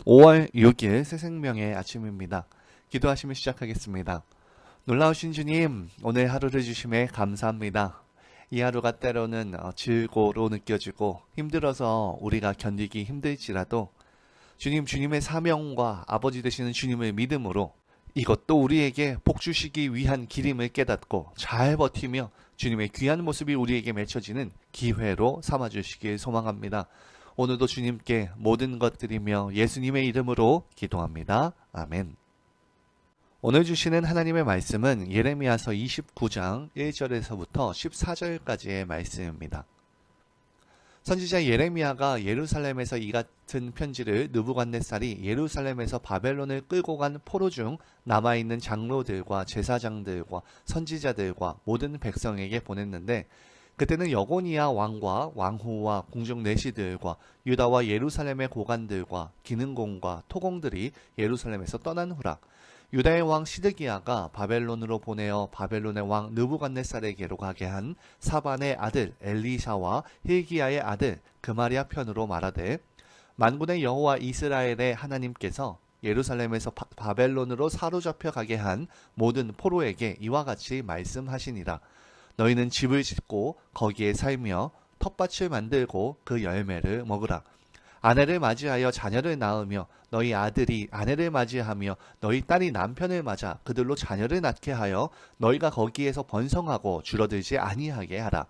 5월 6일 새 생명의 아침입니다. 기도하시며 시작하겠습니다. 놀라우신 주님, 오늘 하루를 주심에 감사합니다. 이 하루가 때로는 즐거로 느껴지고 힘들어서 우리가 견디기 힘들지라도 주님의 사명과 아버지 되시는 주님을 믿음으로 이것도 우리에게 복 주시기 위한 길임을 깨닫고 잘 버티며 주님의 귀한 모습이 우리에게 맺혀지는 기회로 삼아주시길 소망합니다. 오늘도 주님께 모든 것 드리며 예수님의 이름으로 기도합니다. 아멘. 오늘 주시는 하나님의 말씀은 예레미야서 29장 1절에서부터 14절까지의 말씀입니다. 선지자 예레미야가 예루살렘에서 이 같은 편지를 느부갓네살이 예루살렘에서 바벨론을 끌고 간 포로 중 남아있는 장로들과 제사장들과 선지자들과 모든 백성에게 보냈는데, 그때는 여고니아 왕과 왕후와 궁중 내시들과 유다와 예루살렘의 고관들과 기능공과 토공들이 예루살렘에서 떠난 후라 유다의 왕 시드기야가 바벨론으로 보내어 바벨론의 왕 느부갓네살에게로 가게 한 사반의 아들 엘리샤와 힐기야의 아들 그마리아 편으로 말하되, 만군의 여호와 이스라엘의 하나님께서 예루살렘에서 바벨론으로 사로잡혀 가게 한 모든 포로에게 이와 같이 말씀하시니라. 너희는 집을 짓고 거기에 살며 텃밭을 만들고 그 열매를 먹으라. 아내를 맞이하여 자녀를 낳으며 너희 아들이 아내를 맞이하며 너희 딸이 남편을 맞아 그들로 자녀를 낳게 하여 너희가 거기에서 번성하고 줄어들지 아니하게 하라.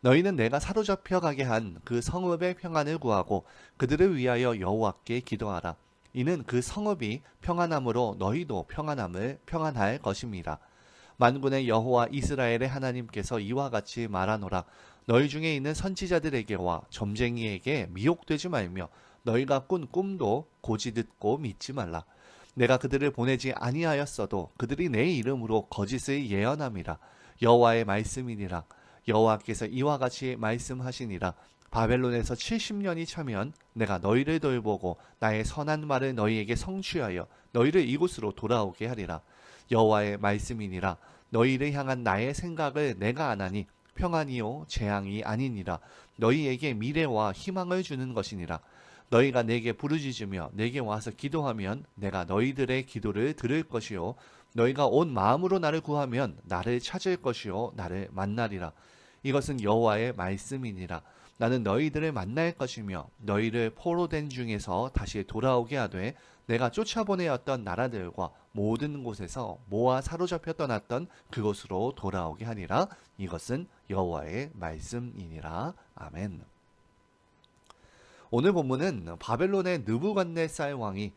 너희는 내가 사로잡혀 가게 한 그 성읍의 평안을 구하고 그들을 위하여 여호와께 기도하라. 이는 그 성읍이 평안함으로 너희도 평안할 것임이라. 만군의 여호와 이스라엘의 하나님께서 이와 같이 말하노라. 너희 중에 있는 선지자들에게와 점쟁이에게 미혹되지 말며 너희가 꾼 꿈도 고지 듣고 믿지 말라. 내가 그들을 보내지 아니하였어도 그들이 내 이름으로 거짓을 예언함이라. 여호와의 말씀이니라. 여호와께서 이와 같이 말씀하시니라. 바벨론에서 70년이 차면 내가 너희를 돌보고 나의 선한 말을 너희에게 성취하여 너희를 이곳으로 돌아오게 하리라. 여호와의 말씀이니라. 너희를 향한 나의 생각을 내가 아나니 평안이요 재앙이 아니니라. 너희에게 미래와 희망을 주는 것이니라. 너희가 내게 부르짖으며 내게 와서 기도하면 내가 너희들의 기도를 들을 것이요 너희가 온 마음으로 나를 구하면 나를 찾을 것이요 나를 만나리라. 이것은 여호와의 말씀이니라. 나는 너희들을 만날 것이며 너희를 포로된 중에서 다시 돌아오게 하되 내가 쫓아보내었던 나라들과 모든 곳에서 모아 사로잡혀 떠났던 그곳으로 돌아오게 하니라. 이것은 여호와의 말씀이니라. 아멘. 오늘 본문은 바벨론의 느부갓네살 왕이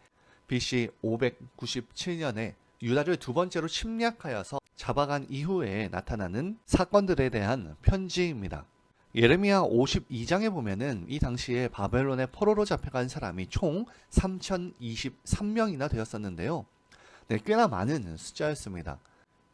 BC 597년에 유다를 두 번째로 침략하여서 잡아간 이후에 나타나는 사건들에 대한 편지입니다. 예레미야 52장에 보면은 이 당시에 바벨론의 포로로 잡혀간 사람이 총 3023명이나 되었었는데요. 네, 꽤나 많은 숫자였습니다.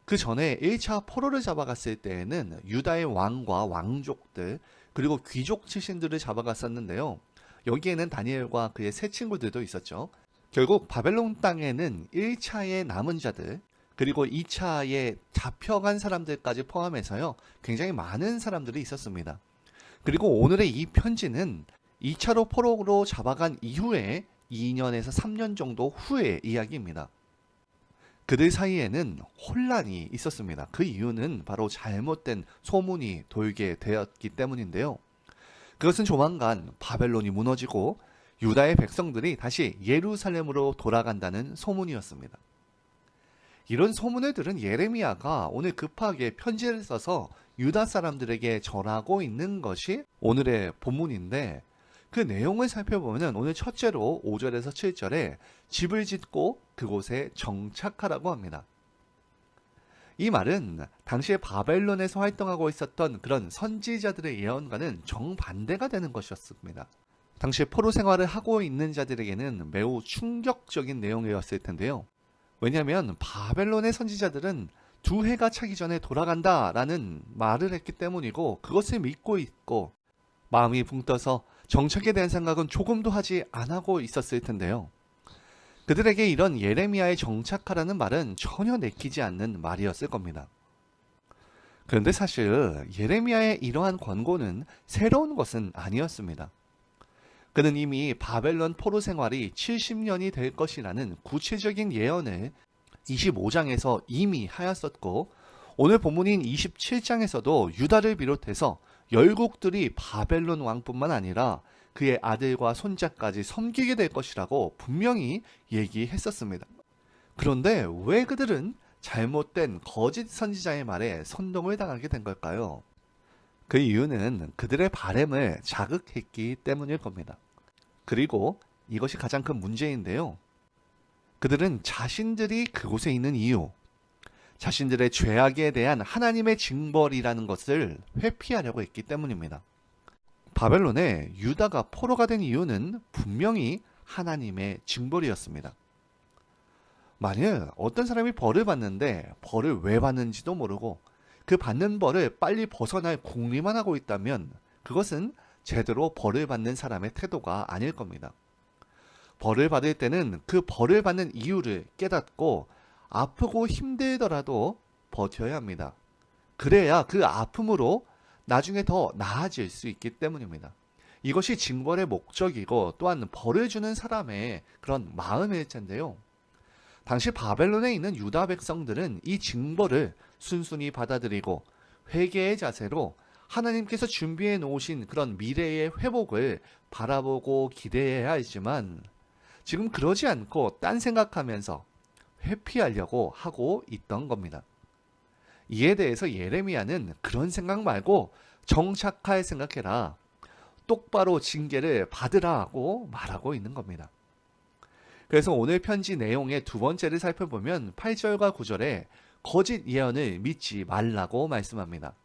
그 전에 1차 포로를 잡아갔을 때에는 유다의 왕과 왕족들 그리고 귀족 출신들을 잡아갔었는데요. 여기에는 다니엘과 그의 세 친구들도 있었죠. 결국 바벨론 땅에는 1차의 남은 자들 그리고 2차에 잡혀간 사람들까지 포함해서요, 굉장히 많은 사람들이 있었습니다. 그리고 오늘의 이 편지는 2차로 포로로 잡아간 이후에 2년에서 3년 정도 후의 이야기입니다. 그들 사이에는 혼란이 있었습니다. 그 이유는 바로 잘못된 소문이 돌게 되었기 때문인데요. 그것은 조만간 바벨론이 무너지고 유다의 백성들이 다시 예루살렘으로 돌아간다는 소문이었습니다. 이런 소문을 들은 예레미야가 오늘 급하게 편지를 써서 유다 사람들에게 전하고 있는 것이 오늘의 본문인데, 그 내용을 살펴보면 오늘 첫째로 5절에서 7절에 집을 짓고 그곳에 정착하라고 합니다. 이 말은 당시에 바벨론에서 활동하고 있었던 그런 선지자들의 예언과는 정반대가 되는 것이었습니다. 당시에 포로 생활을 하고 있는 자들에게는 매우 충격적인 내용이었을 텐데요. 왜냐하면 바벨론의 선지자들은 2해가 차기 전에 돌아간다라는 말을 했기 때문이고, 그것을 믿고 있고 마음이 붕 떠서 정착에 대한 생각은 조금도 하지 않고 있었을 텐데요. 그들에게 이런 예레미야의 정착하라는 말은 전혀 내키지 않는 말이었을 겁니다. 그런데 사실 예레미야의 이러한 권고는 새로운 것은 아니었습니다. 그는 이미 바벨론 포로 생활이 70년이 될 것이라는 구체적인 예언을 25장에서 이미 하였었고, 오늘 본문인 27장에서도 유다를 비롯해서 열국들이 바벨론 왕뿐만 아니라 그의 아들과 손자까지 섬기게 될 것이라고 분명히 얘기했었습니다. 그런데 왜 그들은 잘못된 거짓 선지자의 말에 선동을 당하게 된 걸까요? 그 이유는 그들의 바램을 자극했기 때문일 겁니다. 그리고 이것이 가장 큰 문제인데요. 그들은 자신들이 그곳에 있는 이유, 자신들의 죄악에 대한 하나님의 징벌이라는 것을 회피하려고 했기 때문입니다. 바벨론에 유다가 포로가 된 이유는 분명히 하나님의 징벌이었습니다. 만일 어떤 사람이 벌을 받는데 벌을 왜 받는지도 모르고 그 받는 벌을 빨리 벗어날 궁리만 하고 있다면 그것은 제대로 벌을 받는 사람의 태도가 아닐 겁니다. 벌을 받을 때는 그 벌을 받는 이유를 깨닫고 아프고 힘들더라도 버텨야 합니다. 그래야 그 아픔으로 나중에 더 나아질 수 있기 때문입니다. 이것이 징벌의 목적이고 또한 벌을 주는 사람의 그런 마음일 텐데요. 당시 바벨론에 있는 유다 백성들은 이 징벌을 순순히 받아들이고 회개의 자세로 하나님께서 준비해 놓으신 그런 미래의 회복을 바라보고 기대해야 했지만 지금 그러지 않고 딴 생각하면서 회피하려고 하고 있던 겁니다. 이에 대해서 예레미야는 그런 생각 말고 정착할 생각해라, 똑바로 징계를 받으라 하고 말하고 있는 겁니다. 그래서 오늘 편지 내용의 두 번째를 살펴보면 8절과 9절에 거짓 예언을 믿지 말라고 말씀합니다.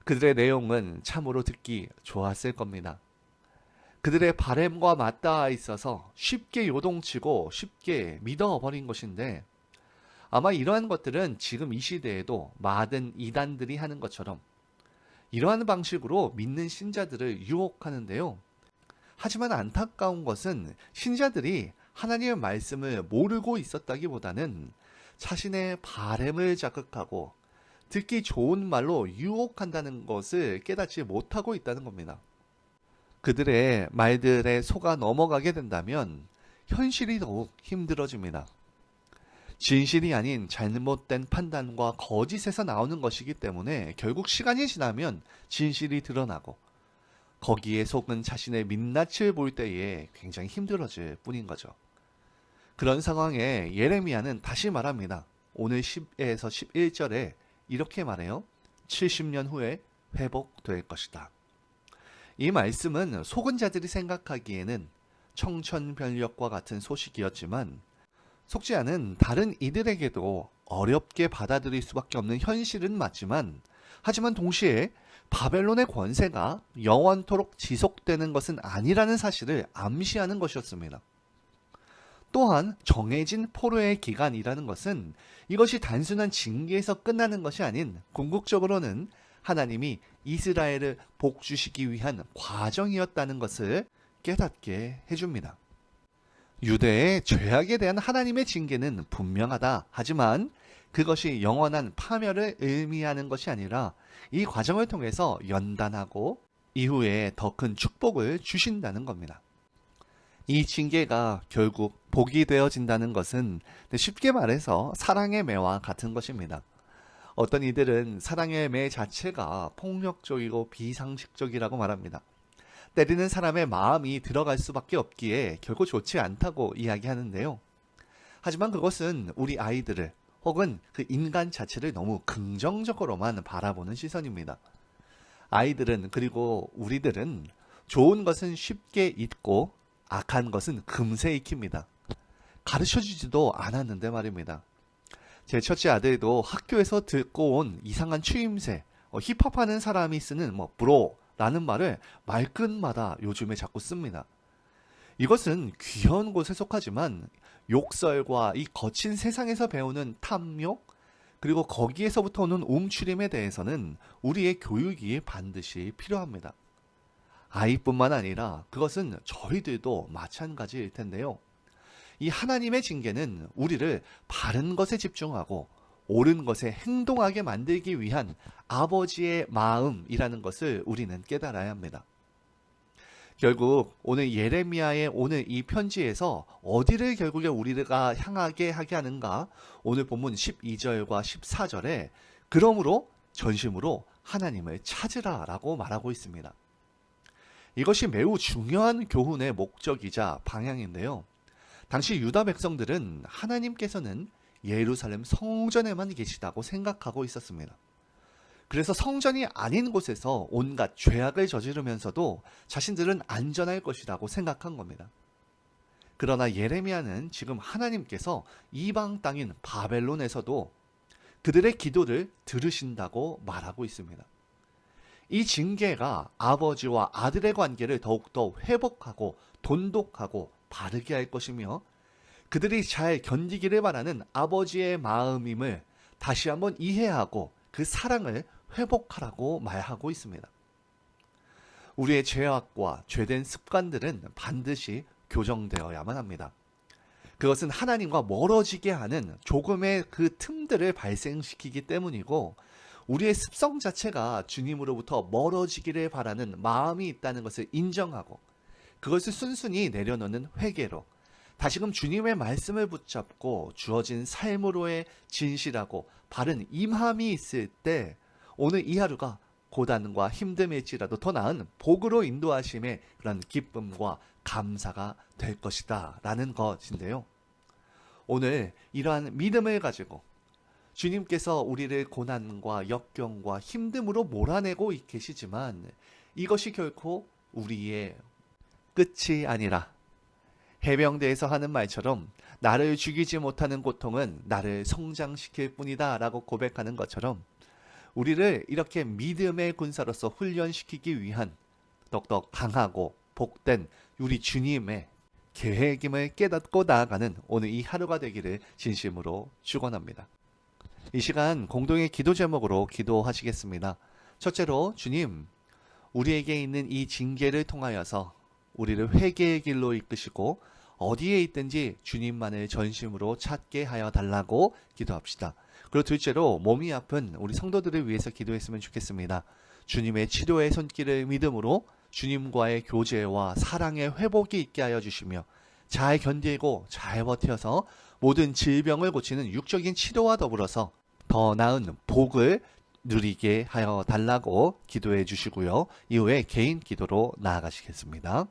그들의 내용은 참으로 듣기 좋았을 겁니다. 그들의 바램과 맞닿아 있어서 쉽게 요동치고 쉽게 믿어버린 것인데 아마 이러한 것들은 지금 이 시대에도 많은 이단들이 하는 것처럼 이러한 방식으로 믿는 신자들을 유혹하는데요. 하지만 안타까운 것은 신자들이 하나님의 말씀을 모르고 있었다기보다는 자신의 바램을 자극하고 듣기 좋은 말로 유혹한다는 것을 깨닫지 못하고 있다는 겁니다. 그들의 말들에 속아 넘어가게 된다면 현실이 더욱 힘들어집니다. 진실이 아닌 잘못된 판단과 거짓에서 나오는 것이기 때문에 결국 시간이 지나면 진실이 드러나고 거기에 속은 자신의 민낯을 볼 때에 굉장히 힘들어질 뿐인 거죠. 그런 상황에 예레미야는 다시 말합니다. 오늘 10에서 11절에 이렇게 말해요. 70년 후에 회복될 것이다. 이 말씀은 속은 자들이 생각하기에는 청천벽력과 같은 소식이었지만 속지 않은 다른 이들에게도 어렵게 받아들일 수밖에 없는 현실은 맞지만 하지만 동시에 바벨론의 권세가 영원토록 지속되는 것은 아니라는 사실을 암시하는 것이었습니다. 또한 정해진 포로의 기간이라는 것은 이것이 단순한 징계에서 끝나는 것이 아닌 궁극적으로는 하나님이 이스라엘을 복주시기 위한 과정이었다는 것을 깨닫게 해줍니다. 유대의 죄악에 대한 하나님의 징계는 분명하다. 하지만 그것이 영원한 파멸을 의미하는 것이 아니라 이 과정을 통해서 연단하고 이후에 더 큰 축복을 주신다는 겁니다. 이 징계가 결국 복이 되어진다는 것은 쉽게 말해서 사랑의 매와 같은 것입니다. 어떤 이들은 사랑의 매 자체가 폭력적이고 비상식적이라고 말합니다. 때리는 사람의 마음이 들어갈 수밖에 없기에 결코 좋지 않다고 이야기하는데요. 하지만 그것은 우리 아이들을 혹은 그 인간 자체를 너무 긍정적으로만 바라보는 시선입니다. 아이들은 그리고 우리들은 좋은 것은 쉽게 잊고 악한 것은 금세 익힙니다. 가르쳐주지도 않았는데 말입니다. 제 첫째 아들도 학교에서 듣고 온 이상한 추임새, 힙합하는 사람이 쓰는 브로라는 말을 말끝마다 요즘에 자꾸 씁니다. 이것은 귀한 곳에 속하지만 욕설과 이 거친 세상에서 배우는 탐욕, 그리고 거기에서부터 오는 움츠림에 대해서는 우리의 교육이 반드시 필요합니다. 아이뿐만 아니라 그것은 저희들도 마찬가지일 텐데요. 이 하나님의 징계는 우리를 바른 것에 집중하고 옳은 것에 행동하게 만들기 위한 아버지의 마음이라는 것을 우리는 깨달아야 합니다. 결국 오늘 예레미야의 오늘 이 편지에서 어디를 결국에 우리가 향하게 하게 하는가? 오늘 본문 12절과 14절에 그러므로 전심으로 하나님을 찾으라 라고 말하고 있습니다. 이것이 매우 중요한 교훈의 목적이자 방향인데요. 당시 유다 백성들은 하나님께서는 예루살렘 성전에만 계시다고 생각하고 있었습니다. 그래서 성전이 아닌 곳에서 온갖 죄악을 저지르면서도 자신들은 안전할 것이라고 생각한 겁니다. 그러나 예레미야는 지금 하나님께서 이방 땅인 바벨론에서도 그들의 기도를 들으신다고 말하고 있습니다. 이 징계가 아버지와 아들의 관계를 더욱더 회복하고 돈독하고 바르게 할 것이며 그들이 잘 견디기를 바라는 아버지의 마음임을 다시 한번 이해하고 그 사랑을 회복하라고 말하고 있습니다. 우리의 죄악과 죄된 습관들은 반드시 교정되어야만 합니다. 그것은 하나님과 멀어지게 하는 조금의 그 틈들을 발생시키기 때문이고 우리의 습성 자체가 주님으로부터 멀어지기를 바라는 마음이 있다는 것을 인정하고 그것을 순순히 내려놓는 회개로 다시금 주님의 말씀을 붙잡고 주어진 삶으로의 진실하고 바른 임함이 있을 때 오늘 이 하루가 고단과 힘듦일지라도 더 나은 복으로 인도하심의 그런 기쁨과 감사가 될 것이다 라는 것인데요. 오늘 이러한 믿음을 가지고 주님께서 우리를 고난과 역경과 힘듦으로 몰아내고 계시지만 이것이 결코 우리의 끝이 아니라 해병대에서 하는 말처럼 나를 죽이지 못하는 고통은 나를 성장시킬 뿐이다 라고 고백하는 것처럼 우리를 이렇게 믿음의 군사로서 훈련시키기 위한 더욱더 강하고 복된 우리 주님의 계획임을 깨닫고 나아가는 오늘 이 하루가 되기를 진심으로 축원합니다. 이 시간 공동의 기도 제목으로 기도하시겠습니다. 첫째로 주님, 우리에게 있는 이 징계를 통하여서 우리를 회개의 길로 이끄시고 어디에 있든지 주님만을 전심으로 찾게 하여 달라고 기도합시다. 그리고 둘째로 몸이 아픈 우리 성도들을 위해서 기도했으면 좋겠습니다. 주님의 치료의 손길을 믿음으로 주님과의 교제와 사랑의 회복이 있게 하여 주시며 잘 견디고 잘 버텨서 모든 질병을 고치는 육적인 치료와 더불어서 더 나은 복을 누리게 하여 달라고 기도해 주시고요. 이후에 개인 기도로 나아가시겠습니다.